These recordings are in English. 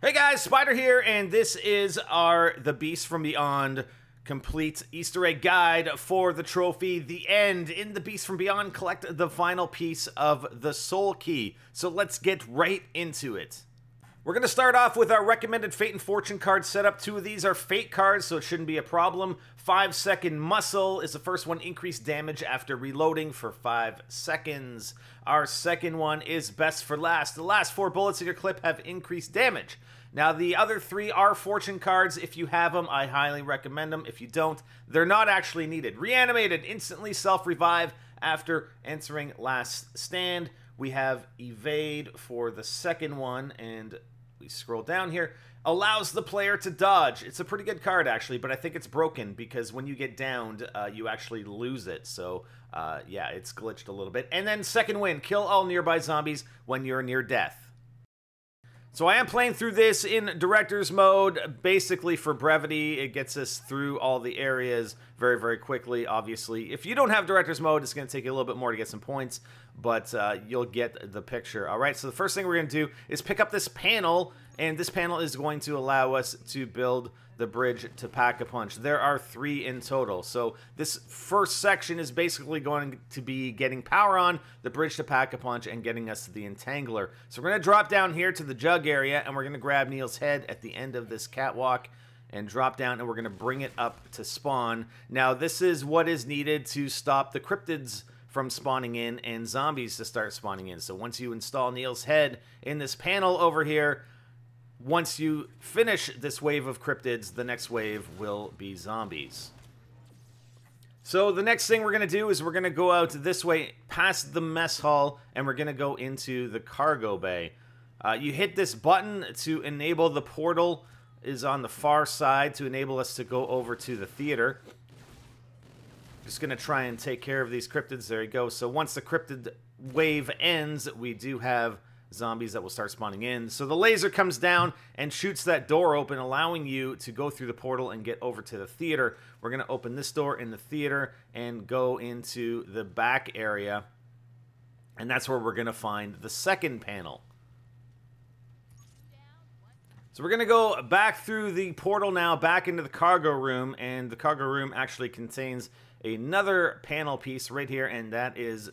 Hey guys, Spider here, and this is our The Beast from Beyond complete Easter egg guide for the trophy, The End. In The Beast from Beyond, collect the final piece of the soul key. So let's get right into it. We're going to start off with our recommended Fate and Fortune card setup. 2 of these are Fate cards, so it shouldn't be a problem. 5-second Muscle is the first one, increased damage after reloading for 5 seconds. Our second one is Best for Last. The last 4 bullets in your clip have increased damage. Now, the other 3 are Fortune cards. If you have them, I highly recommend them. If you don't, they're not actually needed. Reanimated, instantly self-revive after entering Last Stand. We have Evade for the second one, and we scroll down here. Allows the player to dodge. It's a pretty good card, actually, but I think it's broken because when you get downed, you actually lose it. So, yeah, it's glitched a little bit. And then Second Wind, kill all nearby zombies when you're near death. So I am playing through this in Director's Mode, basically for brevity. It gets us through all the areas very, very quickly, obviously. If you don't have Director's Mode, it's going to take you a little bit more to get some points, but you'll get the picture. All right, so the first thing we're going to do is pick up this panel, and this panel is going to allow us to build the bridge to Pack-a-Punch. There are 3 in total. So this first section is basically going to be getting power on the bridge to Pack-a-Punch and getting us to the entangler. So we're going to drop down here to the jug area, and we're going to grab Neil's head at the end of this catwalk and drop down, and we're going to bring it up to spawn. Now, this is what is needed to stop the cryptids from spawning in and zombies to start spawning in. So once you install Neil's head in this panel over here, once you finish this wave of cryptids, the next wave will be zombies. So the next thing we're going to do is we're going to go out this way past the mess hall, and we're going to go into the cargo bay. You hit this button to enable the portal, is on the far side to enable us to go over to the theater. Just going to try and take care of these cryptids. There you go. So once the cryptid wave ends, we do have zombies that will start spawning in. So the laser comes down and shoots that door open, allowing you to go through the portal and get over to the theater. We're going to open this door in the theater and go into the back area, and that's where we're going to find the second panel. So we're going to go back through the portal now, back into the cargo room, and the cargo room actually contains another panel piece right here, and that is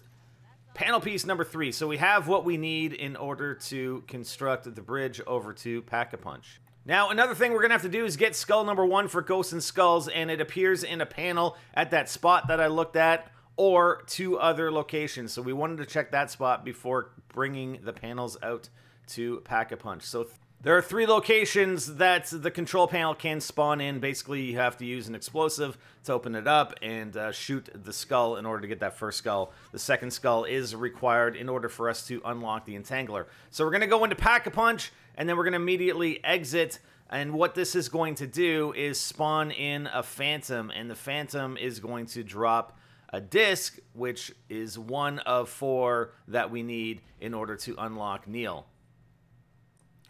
panel piece number 3. So we have what we need in order to construct the bridge over to Pack-a-Punch. Now, another thing we're going to have to do is get skull number 1 for Ghosts and Skulls, and it appears in a panel at that spot that I looked at, or 2 other locations. So we wanted to check that spot before bringing the panels out to Pack-a-Punch. So there are 3 locations that the control panel can spawn in. Basically, you have to use an explosive to open it up and shoot the skull in order to get that first skull. The second skull is required in order for us to unlock the entangler. So we're going to go into Pack-a-Punch, and then we're going to immediately exit. And what this is going to do is spawn in a phantom, and the phantom is going to drop a disc, which is 1 of 4 that we need in order to unlock Neil.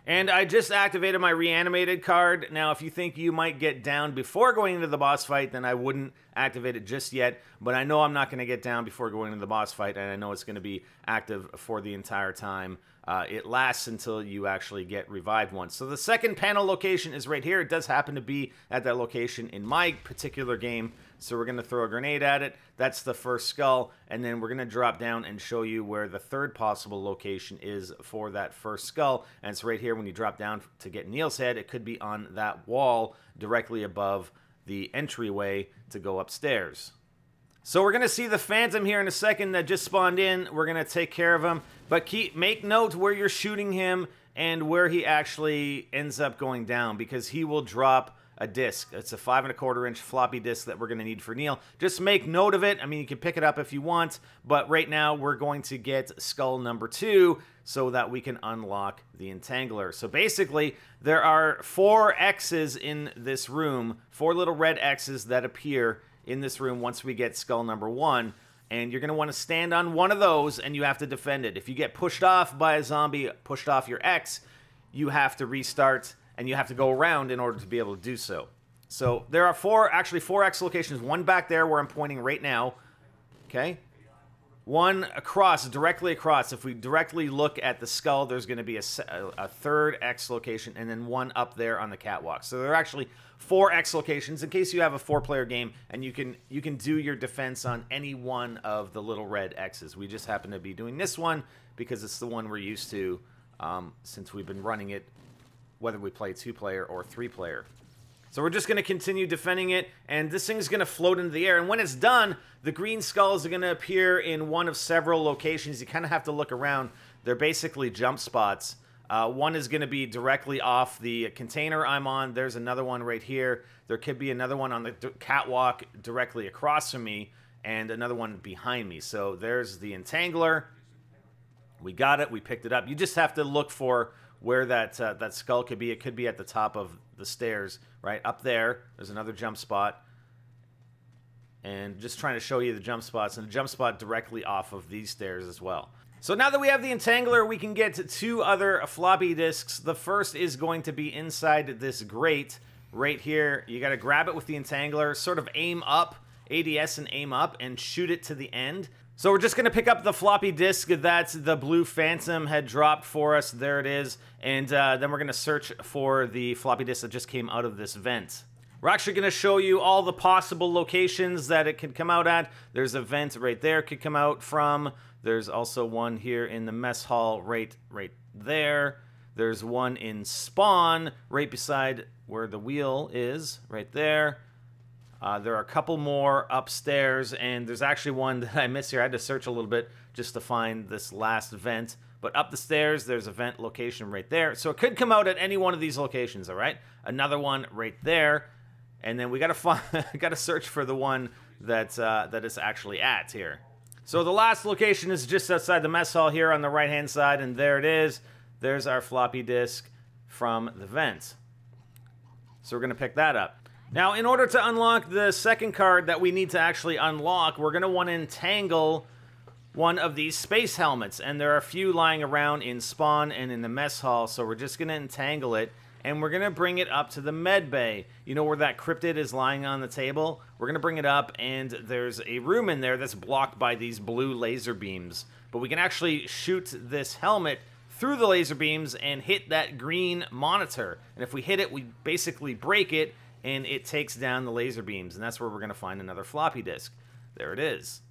And I just activated my reanimated card. Now, if you think you might get down before going into the boss fight, then I wouldn't activate it just yet. But I know I'm not going to get down before going into the boss fight, and I know it's going to be active for the entire time. It lasts until you actually get revived once. So the second panel location is right here. It does happen to be at that location in my particular game. So we're going to throw a grenade at it. That's the first skull. And then we're going to drop down and show you where the third possible location is for that first skull. And it's right here when you drop down to get Neil's head. It could be on that wall directly above the entryway to go upstairs. So we're going to see the phantom here in a second that just spawned in. We're going to take care of him. But make note where you're shooting him and where he actually ends up going down, because he will drop a disc. It's a 5 1/4 inch floppy disk that we're going to need for Neil. Just make note of it. I mean, you can pick it up if you want, but right now we're going to get skull number 2 so that we can unlock the entangler. So basically, there are 4 X's in this room, 4 little red X's that appear in this room once we get skull number 1. And you're going to want to stand on one of those, and you have to defend it. If you get pushed off by a zombie, pushed off your X, you have to restart, and you have to go around in order to be able to do so. So there are actually four X locations. One back there where I'm pointing right now. Okay? one across, directly across. If we directly look at the skull, there's going to be a third X location, and then one up there on the catwalk. So there are actually 4 X locations in case you have a 4-player game, and you can do your defense on any one of the little red X's. We just happen to be doing this one because it's the one we're used to since we've been running it, whether we play 2-player or 3-player. So we're just going to continue defending it, and this thing's going to float into the air. And when it's done, the green skulls are going to appear in one of several locations. You kind of have to look around. They're basically jump spots. One is going to be directly off the container I'm on. There's another one right here. There could be another one on the catwalk directly across from me, and another one behind me. So there's the entangler. We got it. We picked it up. You just have to look for where that skull could be. It could be at the top of the stairs, right up there. There's another jump spot, and just trying to show you the jump spots, and a jump spot directly off of these stairs as well. So now that we have the entangler, we can get 2 other floppy disks. The first is going to be inside this grate right here. You got to grab it with the entangler, sort of aim up, ADS and aim up, and shoot it to the end. So we're just going to pick up the floppy disk that the blue phantom had dropped for us. There it is. And then we're going to search for the floppy disk that just came out of this vent. We're actually going to show you all the possible locations that it could come out at. There's a vent right there it could come out from. There's also one here in the mess hall right there. There's one in spawn right beside where the wheel is, right there. There are a couple more upstairs, and there's actually one that I missed here. I had to search a little bit just to find this last vent. But up the stairs, there's a vent location right there. So it could come out at any one of these locations, all right? Another one right there. And then we got to search for the one that it's actually at here. So the last location is just outside the mess hall here on the right-hand side, and there it is. There's our floppy disk from the vent. So we're going to pick that up. Now, in order to unlock the second card that we need to actually unlock, we're going to want to entangle one of these space helmets. And there are a few lying around in spawn and in the mess hall, so we're just going to entangle it. And we're going to bring it up to the med bay. You know where that cryptid is lying on the table? We're going to bring it up, and there's a room in there that's blocked by these blue laser beams. But we can actually shoot this helmet through the laser beams and hit that green monitor. And if we hit it, we basically break it, and it takes down the laser beams, and that's where we're going to find another floppy disk. There it is.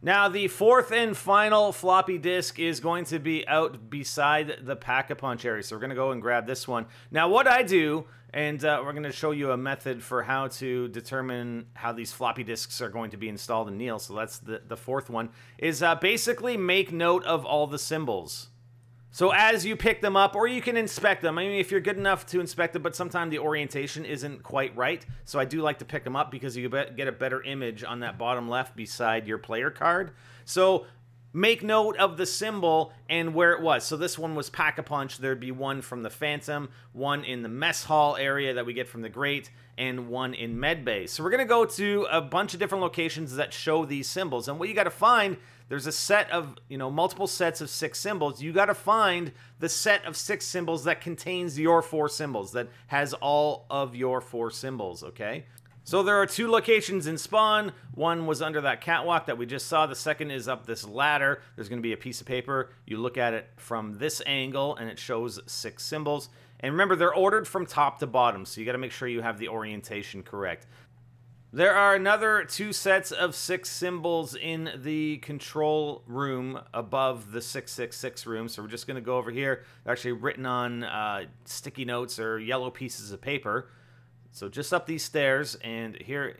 Now, the 4th and final floppy disk is going to be out beside the Pack-a-Punch area, so we're going to go and grab this one. Now, what I do, and we're going to show you a method for how to determine how these floppy disks are going to be installed in Neil, so that's the 4th one, is basically make note of all the symbols. So as you pick them up, or you can inspect them. I mean, if you're good enough to inspect them, but sometimes the orientation isn't quite right. So I do like to pick them up because you get a better image on that bottom left beside your player card. So make note of the symbol and where it was. So this one was Pack-a-Punch. There'd be one from the Phantom, one in the mess hall area that we get from the grate, and one in medbay. So we're going to go to a bunch of different locations that show these symbols. And what you got to find, there's a set of, multiple sets of 6 symbols. You got to find the set of 6 symbols that contains your 4 symbols, that has all of your 4 symbols, okay? So there are 2 locations in spawn. One was under that catwalk that we just saw. The second is up this ladder. There's going to be a piece of paper. You look at it from this angle, and it shows 6 symbols. And remember, they're ordered from top to bottom, so you got to make sure you have the orientation correct. There are another 2 sets of 6 symbols in the control room above the 666 room. So we're just going to go over here. They're actually written on sticky notes or yellow pieces of paper. So just up these stairs, and here's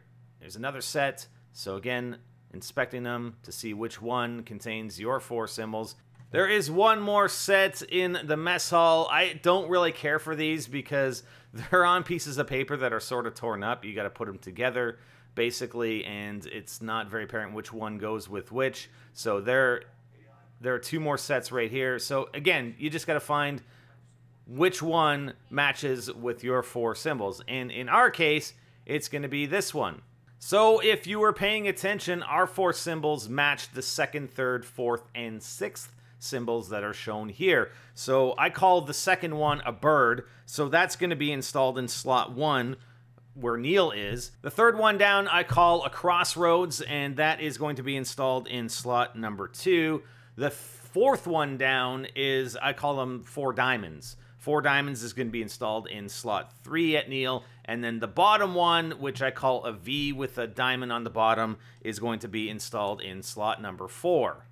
another set. So again, inspecting them to see which one contains your 4 symbols. There is one more set in the mess hall. I don't really care for these because they're on pieces of paper that are sort of torn up. You got to put them together, basically, and it's not very apparent which one goes with which. So there are 2 more sets right here. So again, you just got to find which one matches with your 4 symbols. And in our case, it's going to be this one. So if you were paying attention, our 4 symbols match the 2nd, 3rd, 4th, and 6th symbols that are shown here. So I call the second one a bird, so that's going to be installed in slot 1 where Neil is. The third one down I call a crossroads, and that is going to be installed in slot number 2. The fourth one down is, I call them 4 diamonds. 4 diamonds is going to be installed in slot 3 at Neil, and then the bottom one, which I call a V with a diamond on the bottom, is going to be installed in slot number 4.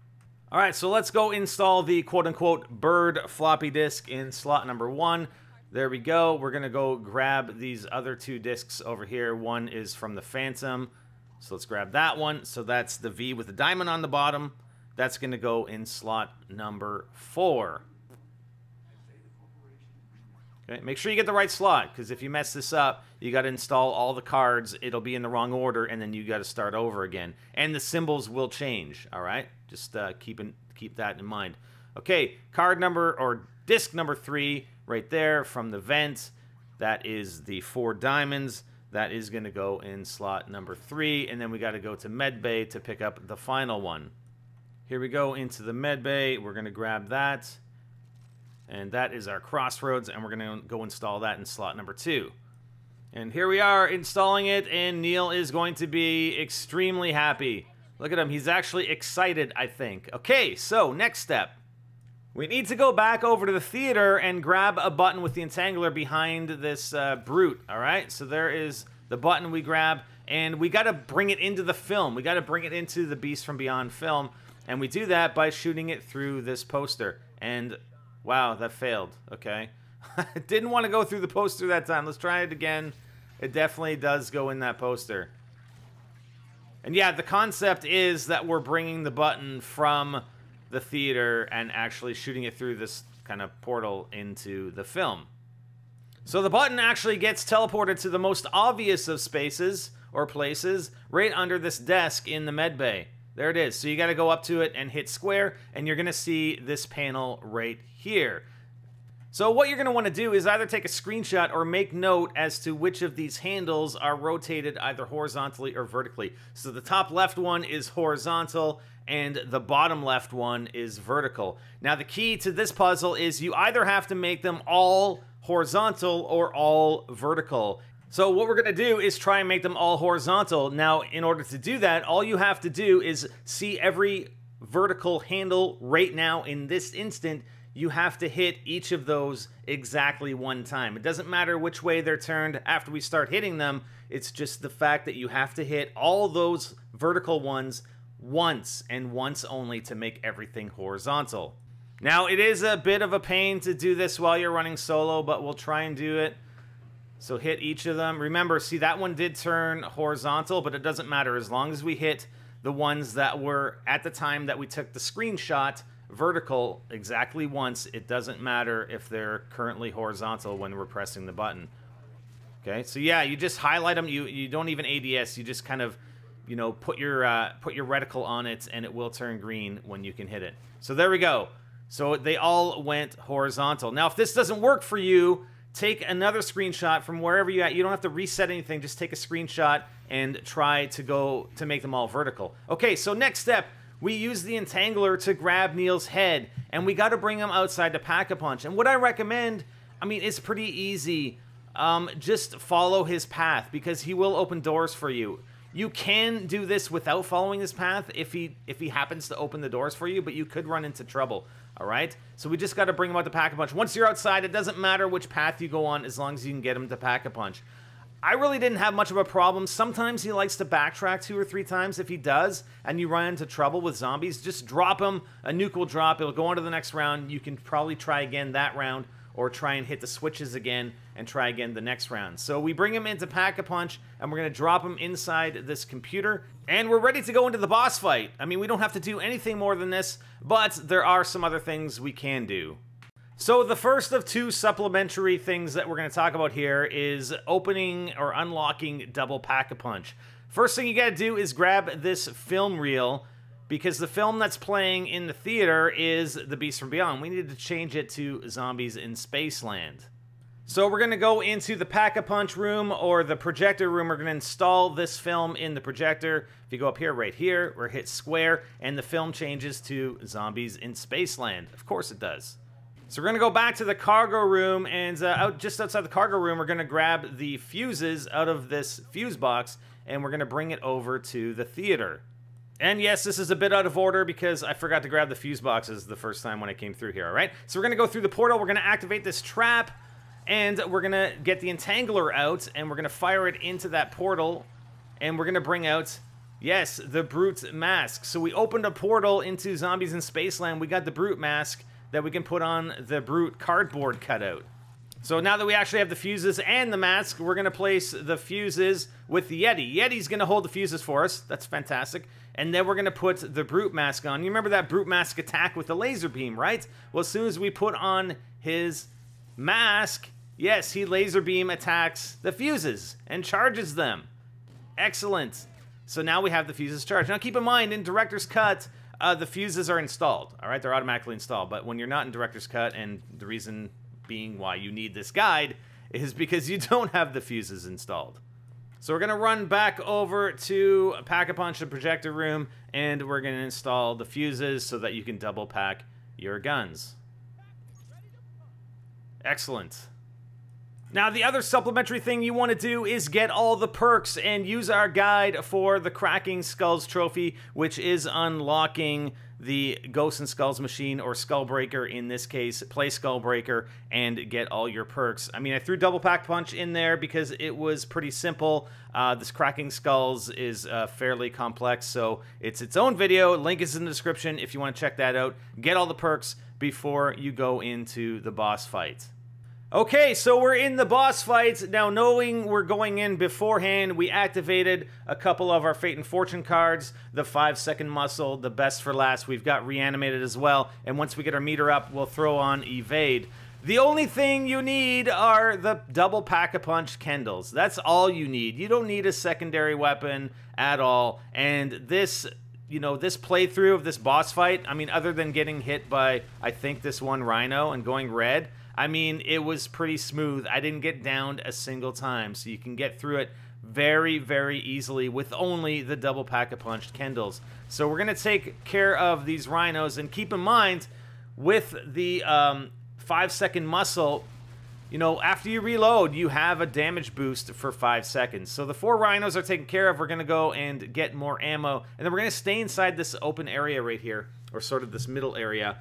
All right, so let's go install the quote-unquote bird floppy disk in slot number 1. There we go. We're going to go grab these other 2 disks over here. One is from the Phantom, so let's grab that one. So that's the V with the diamond on the bottom. That's going to go in slot number 4. Okay, make sure you get the right slot, because if you mess this up, you got to install all the cards. It'll be in the wrong order, and then you got to start over again. And the symbols will change, all right? Just keep that in mind. Okay, card number, or disc number 3, right there from the vent. That is the 4 diamonds. That is going to go in slot number 3, and then we got to go to medbay to pick up the final one. Here we go into the medbay. We're going to grab that. And that is our crossroads, and we're going to go install that in slot number 2. And here we are installing it, and Neil is going to be extremely happy. Look at him. He's actually excited, I think. Okay, so next step. We need to go back over to the theater and grab a button with the entangler behind this brute, all right? So there is the button we grab, and we got to bring it into the film. We got to bring it into the Beast from Beyond film, and we do that by shooting it through this poster. And wow, that failed. Okay. Didn't want to go through the poster that time. Let's try it again. It definitely does go in that poster. And yeah, the concept is that we're bringing the button from the theater and actually shooting it through this kind of portal into the film. So the button actually gets teleported to the most obvious of spaces or places right under this desk in the medbay. There it is. So you got to go up to it and hit square, and you're going to see this panel right here. So what you're going to want to do is either take a screenshot or make note as to which of these handles are rotated either horizontally or vertically. So the top left one is horizontal, and the bottom left one is vertical. Now the key to this puzzle is you either have to make them all horizontal or all vertical. So what we're going to do is try and make them all horizontal. Now, in order to do that, all you have to do is see every vertical handle right now in this instant. You have to hit each of those exactly one time. It doesn't matter which way they're turned after we start hitting them. It's just the fact that you have to hit all those vertical ones once and once only to make everything horizontal. Now, it is a bit of a pain to do this while you're running solo, but we'll try and do it. So hit each of them. Remember, see, that one did turn horizontal, but it doesn't matter. As long as we hit the ones that were, at the time that we took the screenshot, vertical exactly once, it doesn't matter if they're currently horizontal when we're pressing the button. Okay, so yeah, you just highlight them. You don't even ADS. You just kind of, you know, put your reticle on it, and it will turn green when you can hit it. So there we go. So they all went horizontal. Now, if this doesn't work for you, take another screenshot from wherever you're at. You don't have to reset anything. Just take a screenshot and try to make them all vertical. Okay, so next step, we use the entangler to grab Neil's head, and we got to bring him outside to Pack-a-Punch. And what I recommend, I mean, it's pretty easy. Just follow his path, because he will open doors for you. You can do this without following his path if he happens to open the doors for you, but you could run into trouble. All right? So we just got to bring him out to Pack-a-Punch. Once you're outside, it doesn't matter which path you go on as long as you can get him to Pack-a-Punch. I really didn't have much of a problem. Sometimes he likes to backtrack 2 or 3 times. If he does, and you run into trouble with zombies, just drop him. A nuke will drop. It'll go on to the next round. You can probably try again that round, or try and hit the switches again and try again the next round. So we bring him into Pack-a-Punch, and we're going to drop him inside this computer, and we're ready to go into the boss fight. I mean, we don't have to do anything more than this, but there are some other things we can do. So the first of 2 supplementary things that we're going to talk about here is opening or unlocking double Pack-a-Punch. First thing you got to do is grab this film reel, because the film that's playing in the theater is The Beast from Beyond. We need to change it to Zombies in Spaceland. So we're going to go into the Pack-a-Punch room, or the projector room. We're going to install this film in the projector. If you go up here, right here, we're hit square, and the film changes to Zombies in Spaceland. Of course it does. So we're going to go back to the cargo room, and just outside the cargo room, we're going to grab the fuses out of this fuse box, and we're going to bring it over to the theater. And yes, this is a bit out of order because I forgot to grab the fuse boxes the first time when I came through here, all right? So we're going to go through the portal, we're going to activate this trap, and we're going to get the entangler out, and we're going to fire it into that portal, and we're going to bring out, yes, the Brute mask. So we opened a portal into Zombies in Spaceland, we got the Brute mask that we can put on the Brute cardboard cutout. So now that we actually have the fuses and the mask, we're going to place the fuses with the Yeti. Yeti's going to hold the fuses for us. That's fantastic. And then we're going to put the Brute mask on. You remember that Brute mask attack with the laser beam, right? Well, as soon as we put on his mask, yes, he laser beam attacks the fuses and charges them. Excellent. So now we have the fuses charged. Now keep in mind, in Director's Cut, the fuses are installed. All right, they're automatically installed. But when you're not in Director's Cut, and the reason being why you need this guide is because you don't have the fuses installed. So we're going to run back over to Pack-a-Punch, the projector room, and we're going to install the fuses so that you can double pack your guns. Excellent. Now, the other supplementary thing you want to do is get all the perks and use our guide for the Cracking Skulls trophy, which is unlocking the Ghosts and Skulls machine, or Skullbreaker in this case. Play Skullbreaker and get all your perks. I mean, I threw Double Pack Punch in there because it was pretty simple. This Cracking Skulls is fairly complex, so it's its own video. Link is in the description if you want to check that out. Get all the perks before you go into the boss fight. Okay, so we're in the boss fight. Now, knowing we're going in beforehand, we activated a couple of our Fate and Fortune cards, the 5-second muscle, the best for last. We've got reanimated as well, and once we get our meter up, we'll throw on evade. The only thing you need are the double Pack-a-Punch Kendalls. That's all you need. You don't need a secondary weapon at all, and this, you know, this playthrough of this boss fight, I mean, other than getting hit by, I think, this one rhino and going red, I mean, it was pretty smooth. I didn't get downed a single time, so you can get through it very, very easily with only the double Pack-a-Punch Kendalls. So we're going to take care of these rhinos, and keep in mind, with the 5-second muscle, you know, after you reload, you have a damage boost for 5 seconds. So the 4 rhinos are taken care of. We're going to go and get more ammo, and then we're going to stay inside this open area right here, or sort of this middle area.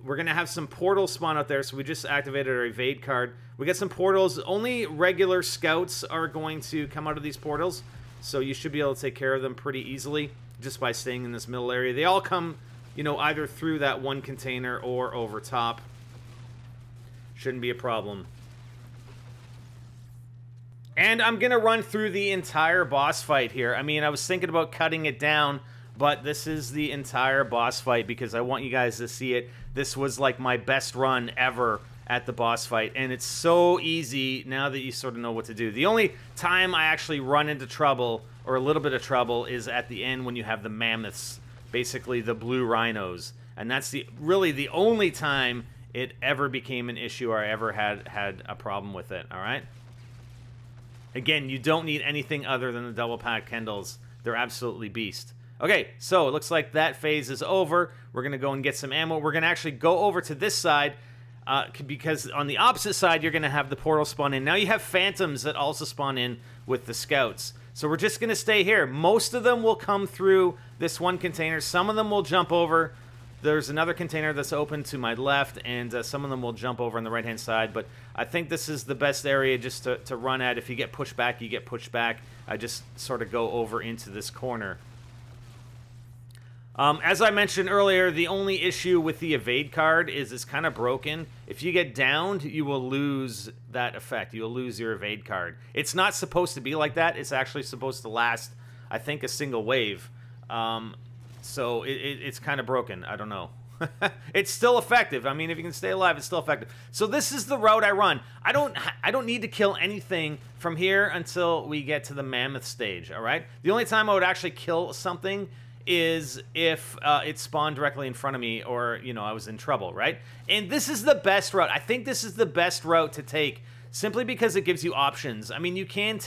We're going to have some portals spawn out there, so we just activated our evade card. We got some portals. Only regular scouts are going to come out of these portals, so you should be able to take care of them pretty easily just by staying in this middle area. They all come, you know, either through that one container or over top. Shouldn't be a problem. And I'm going to run through the entire boss fight here. I mean, I was thinking about cutting it down, but this is the entire boss fight because I want you guys to see it. This was like my best run ever at the boss fight, and it's so easy now that you sort of know what to do. The only time I actually run into trouble, or a little bit of trouble, is at the end when you have the mammoths, basically the blue rhinos. And that's really the only time it ever became an issue or I ever had a problem with it, all right? Again, you don't need anything other than the double pack Kendalls. They're absolutely beast. Okay, so it looks like that phase is over. We're going to go and get some ammo. We're going to actually go over to this side because on the opposite side, you're going to have the portal spawn in. Now you have phantoms that also spawn in with the scouts. So we're just going to stay here. Most of them will come through this one container. Some of them will jump over. There's another container that's open to my left, and some of them will jump over on the right-hand side. But I think this is the best area just to run at. If you get pushed back, you get pushed back. I just sort of go over into this corner. As I mentioned earlier, the only issue with the evade card is it's kind of broken. If you get downed, you will lose that effect. You'll lose your evade card. It's not supposed to be like that. It's actually supposed to last, I think, a single wave. So it's kind of broken. I don't know. It's still effective. I mean, if you can stay alive, it's still effective. So this is the route I run. I don't need to kill anything from here until we get to the mammoth stage, all right? The only time I would actually kill something is if it spawned directly in front of me or, you know, I was in trouble, right? And this is the best route. I think this is the best route to take simply because it gives you options. I mean, you can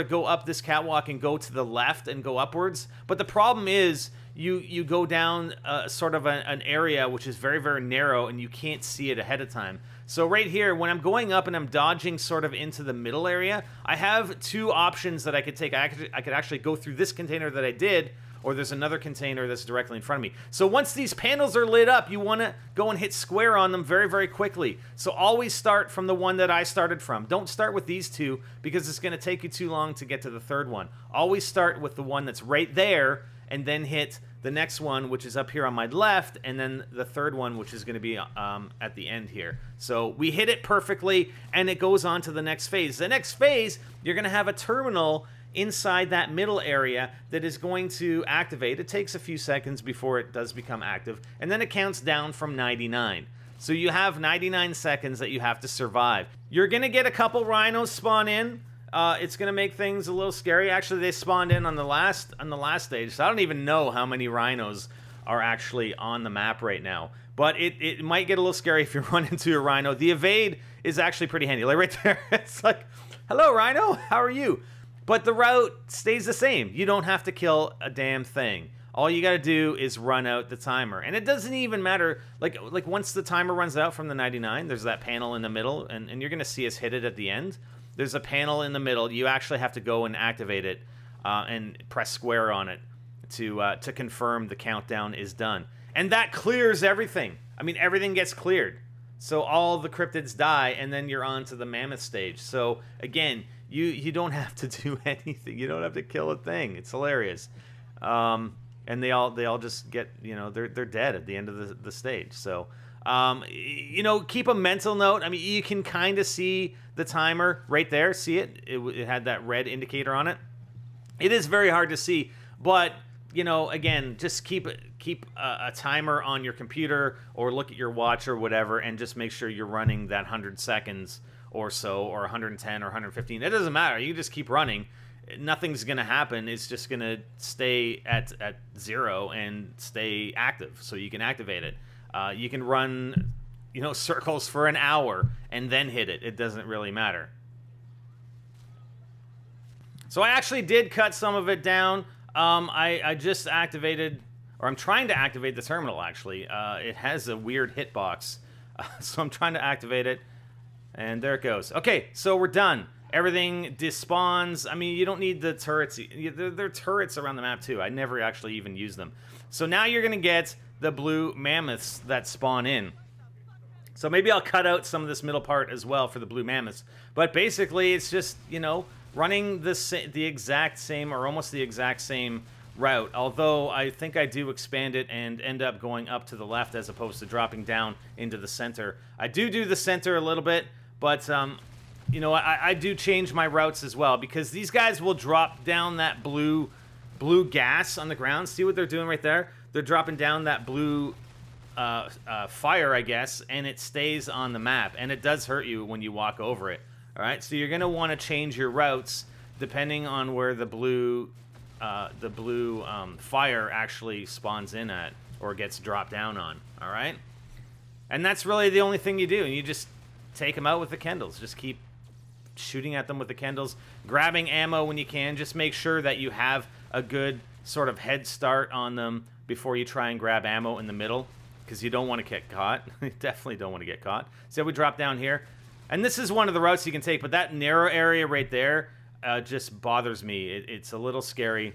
go up this catwalk and go to the left and go upwards, but the problem is you go down sort of an area which is very, very narrow, and you can't see it ahead of time. So right here, when I'm going up and I'm dodging sort of into the middle area, I have two options that I could take. I could actually go through this container that I did, or there's another container that's directly in front of me. So once these panels are lit up, you want to go and hit square on them very, very quickly. So always start from the one that I started from. Don't start with these two, because it's going to take you too long to get to the third one. Always start with the one that's right there, and then hit the next one, which is up here on my left, and then the third one, which is going to be at the end here. So we hit it perfectly, and it goes on to the next phase. The next phase, you're going to have a terminal inside that middle area that is going to activate. It takes a few seconds before it does become active, and then it counts down from 99. So you have 99 seconds that you have to survive. You're going to get a couple rhinos spawn in. It's going to make things a little scary. Actually, they spawned in on the last stage, so I don't even know how many rhinos are actually on the map right now. But it might get a little scary if you run into a rhino. The evade is actually pretty handy. Like right there, it's like, hello, rhino, how are you? But the route stays the same. You don't have to kill a damn thing. All you got to do is run out the timer. And it doesn't even matter, like once the timer runs out from the 99, there's that panel in the middle, and you're going to see us hit it at the end. There's a panel in the middle. You actually have to go and activate it and press square on it to confirm the countdown is done. And that clears everything. I mean, everything gets cleared. So all the cryptids die, and then you're on to the mammoth stage. So again, you don't have to do anything. You don't have to kill a thing. It's hilarious. And they all just get, they're dead at the end of the stage. So keep a mental note. I mean, you can kind of see the timer right there. See it? It had that red indicator on it. It is very hard to see, but again, just keep a timer on your computer or look at your watch or whatever, and just make sure you're running that 100 seconds or so, or 110 or 115. It doesn't matter. You just keep running. Nothing's going to happen. It's just going to stay at 0 and stay active, so you can activate it. You can run, circles for an hour and then hit it. It doesn't really matter. So I actually did cut some of it down. I just activated, or I'm trying to activate the terminal, actually. It has a weird hitbox, so I'm trying to activate it, and there it goes. Okay, so we're done. Everything despawns. I mean, you don't need the turrets. There are turrets around the map, too. I never actually even use them. So now you're going to get the blue mammoths that spawn in. So maybe I'll cut out some of this middle part as well for the blue mammoths. But basically, it's just, running the exact same, or almost the exact same route. Although I think I do expand it and end up going up to the left as opposed to dropping down into the center. I do the center a little bit, but I do change my routes as well, because these guys will drop down that blue gas on the ground. See what they're doing right there? They're dropping down that blue fire, I guess, and it stays on the map, and it does hurt you when you walk over it. All right, so you're going to want to change your routes depending on where the blue fire actually spawns in at or gets dropped down on. All right, and that's really the only thing you do. And you just take them out with the Kendalls. Just keep shooting at them with the Kendalls, grabbing ammo when you can. Just make sure that you have a good sort of head start on them before you try and grab ammo in the middle, because you don't want to get caught. You definitely don't want to get caught. So we drop down here. And this is one of the routes you can take, but that narrow area right there just bothers me. It's a little scary,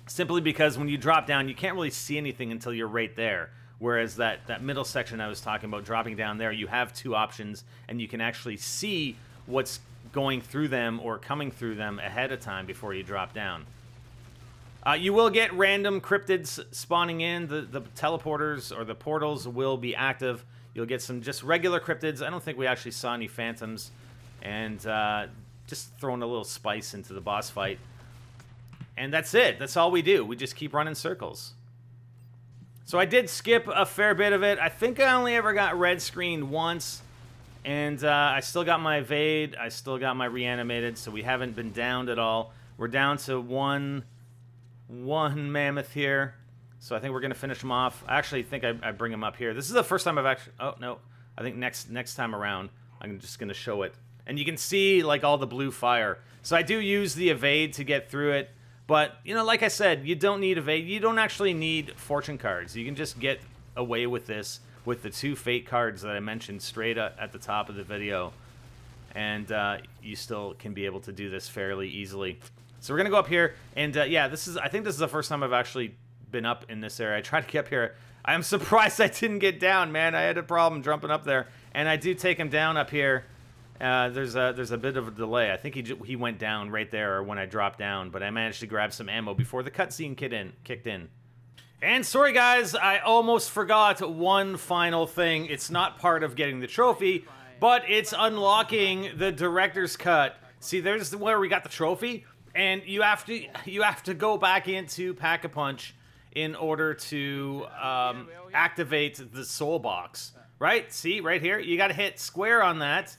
simply because when you drop down, you can't really see anything until you're right there. Whereas that middle section I was talking about, dropping down there, you have two options, and you can actually see what's going through them or coming through them ahead of time before you drop down. You will get random cryptids spawning in. The teleporters or the portals will be active. You'll get some just regular cryptids. I don't think we actually saw any phantoms. And just throwing a little spice into the boss fight. And that's it. That's all we do. We just keep running circles. So I did skip a fair bit of it. I think I only ever got red screened once. And I still got my evade. I still got my reanimated. So we haven't been downed at all. We're down to one mammoth here. So I think we're going to finish them off. I actually think I bring them up here. This is the first time I've actually... Oh, no. I think next time around, I'm just going to show it. And you can see, like, all the blue fire. So I do use the evade to get through it. But, you know, like I said, you don't need you don't actually need fortune cards. You can just get away with this with the 2 fate cards that I mentioned straight at the top of the video. And you still can be able to do this fairly easily. So we're going to go up here. And, yeah, I think this is the first time I've actually been up in this area. I tried to get up here. I'm surprised I didn't get down, man. I had a problem jumping up there. And I do take him down up here. There's a bit of a delay. I think he went down right there when I dropped down, but I managed to grab some ammo before the cutscene kicked in. And sorry guys, I almost forgot one final thing. It's not part of getting the trophy, but it's unlocking the director's cut. See, there's where we got the trophy, and you have to go back into Pack-a-Punch in order to activate the soul box. Right? See, right here, you got to hit square on that.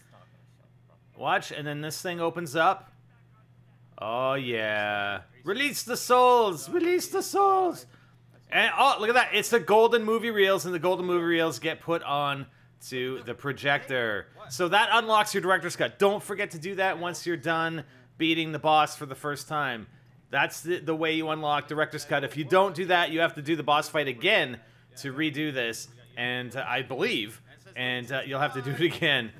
Watch, and then this thing opens up. Oh, yeah. Release the souls! Release the souls! And, oh, look at that. It's the golden movie reels, and the golden movie reels get put on to the projector. So that unlocks your director's cut. Don't forget to do that once you're done beating the boss for the first time. That's the way you unlock director's cut. If you don't do that, you have to do the boss fight again to redo this, and I believe, and you'll have to do it again.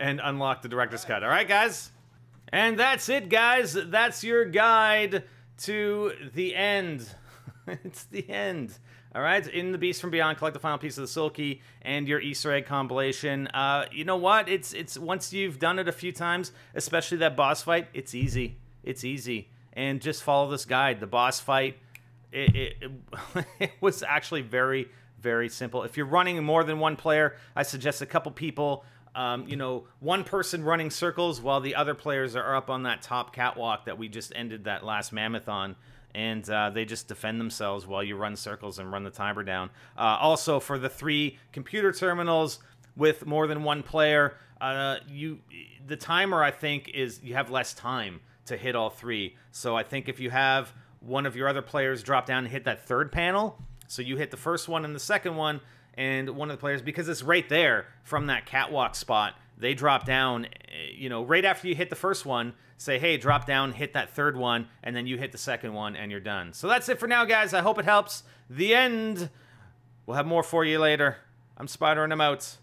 And unlock the director's cut. All right, guys? And that's it, guys. That's your guide to the end. It's the end. All right? In the Beast from Beyond, collect the final piece of the soul key and your Easter egg compilation. You know what? It's once you've done it a few times, especially that boss fight, it's easy. It's easy. And just follow this guide. The boss fight, it was actually very, very simple. If you're running more than one player, I suggest a couple people. You know, one person running circles while the other players are up on that top catwalk that we just ended that last mammoth on, and they just defend themselves while you run circles and run the timer down. Also, for the 3 computer terminals with more than one player, the timer, I think, is you have less time to hit all 3. So I think if you have one of your other players drop down and hit that 3rd panel, so you hit the first one and the second one, and one of the players, because it's right there from that catwalk spot, they drop down, you know, right after you hit the first one, say, hey, drop down, hit that 3rd one, and then you hit the 2nd one, and you're done. So that's it for now, guys. I hope it helps. The end. We'll have more for you later. I'm Spider, and I'm out.